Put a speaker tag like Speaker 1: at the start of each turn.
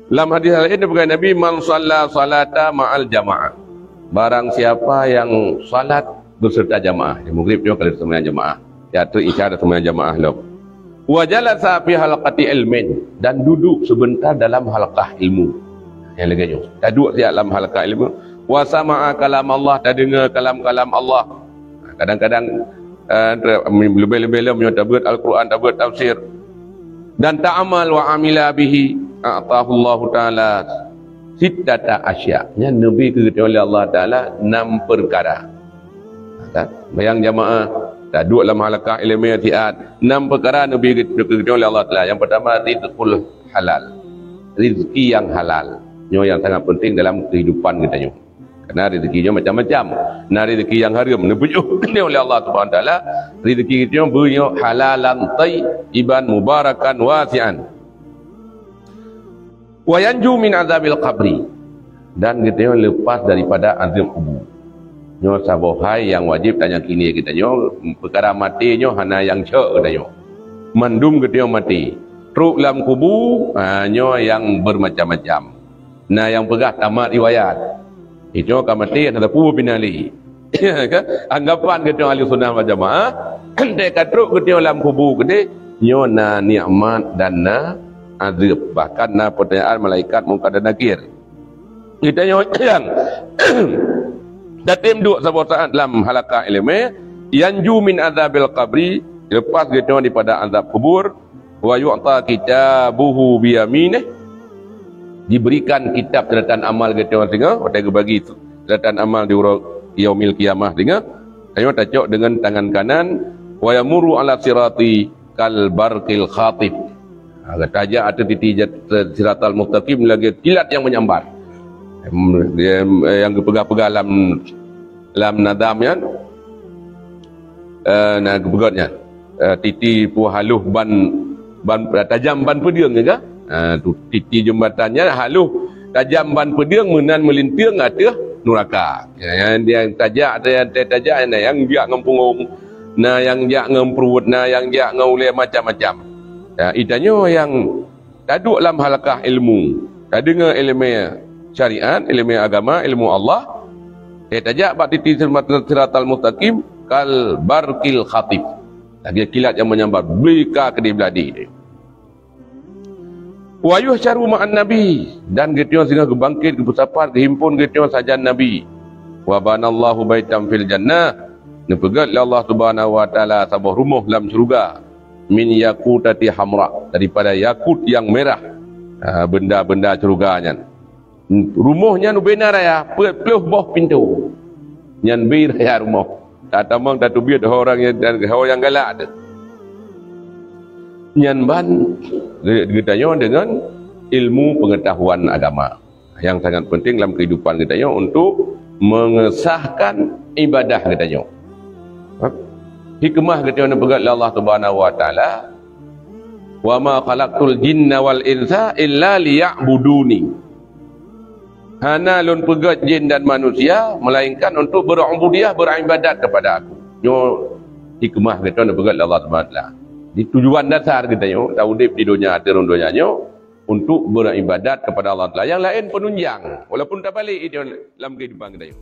Speaker 1: Dalam hadis lain dikatakan Nabi, man shalla salata ma'al jamaah. Barang siapa yang salat berserta jamaah. Di maghrib juga kalau semua jamaah. Ya tu isya ada semua jamaah lo. Wa jalasa fi halaqati ilmin, dan duduk sebentar dalam halaqah ilmu. Yang lagi duduk di dalam halaqah ilmu. Wa sama'a kalam Allah, dan dengar kalam-kalam Allah. Kadang-kadang lebih-lebih punya tafsir Al-Quran, tafsir tafsir. Dan ta'amal wa amila bihi, a'tahu Allah Ta'ala sittata asya. Yang Nabi diberi oleh Allah Ta'ala 6 perkara. Bayang jamaah, tak duduk dalam halaqah ilmiah tiat. 6 perkara Nabi diberi oleh Allah Ta'ala. Yang pertama, rizqul halal. Rizki yang halal. Ini yang sangat penting dalam kehidupan kita ni. Karena rezekinya macam-macam. Nah, rezeki yang haram dibujuk oleh Allah Subhanahu Wa Taala. Rezeki itu beliau halalan thayyiban mubarakan wasi'an. Wa yanju min azabil qabri, dan kita lepas daripada azab kubur. Nyo sabohai yang wajib tanya kini kita nyo perkara mati nyo hana yang cek kita nyo. Mandum kita mati. Truk dalam kubur nyo yang bermacam-macam. Nah, yang pegah tamat riwayat. Itu akan mati ada pubu binali. Anggapan kita ahli sunnah wal jamaah, dek katruk kita dalam kubur gede, nyo na nikmat dan na azab, bahkan na pertanyaan malaikat munkar dan nakir. Kita nyo yang datim duk sebuah saat dalam halaqah ilmiah, yanju min azabil qabri, lepas kita daripada azab kubur, wa yu'ta kitabuhu bi yaminih, diberikan kitab catatan amal kita orang tengah, kita bagi catatan amal di yaumil qiyamah tengah, ayo tacok dengan tangan kanan, wa yamuru ala sirati kal barqil khatib. Kata aja ada titi siratal mustaqim lagi kilat yang menyambar. Yang pegang-pegang dalam nadamnya, nah kepegatnya, titi puhaluh ban tajam ban pedang juga. Titi jembatannya haluh tajam ban pedang menan melintir atas neraka. Yang tajak yang dia ngempunggung, nah yang dia ngemperut, nah yang dia ngauleh macam-macam. Itanya yang duduk dalam halaqah ilmu, dengar ilmu syariat, ilmu agama, ilmu Allah. Tajak bak titi siratal mustaqim kal barqil khatib. Lagi kilat yang menyambar bika kedai beladi. Wa yuhsyaru ma'an nabi, dan kita sehingga kebangkit, kebesapan, kehimpun kita sahaja nabi. Wa banallahu baitam fil jannah, nepegat Allah Subhanahu wa taala sebuah rumah dalam syurga, min yakutati hamra, daripada yakut yang merah. Benda-benda syurganya. Rumahnya nu benar raya, peluh boh pintu. Nyan bir raya rumah. Tak tamang tak tubiat orang yang galak ada. Nyanban kita dengan ilmu pengetahuan agama yang sangat penting dalam kehidupan kita untuk mengesahkan ibadah kita. Hikmah kita yang pegat Allah Subhanahu wa taala, wa ma khalaqtul jinna wal insa illa liya'buduni. Hana lun pegat jin dan manusia melainkan untuk berubudiyah, beribadat kepada aku. Nyo hikmah kita yang pegat Allah Subhanahu wa taala. Di tujuan dasar kita yo, tahu di dunia akhir dunia yo untuk beribadat kepada Allah Taala. Yang lain penunjang, walaupun tak balik itu dalam kehidupan kita yo.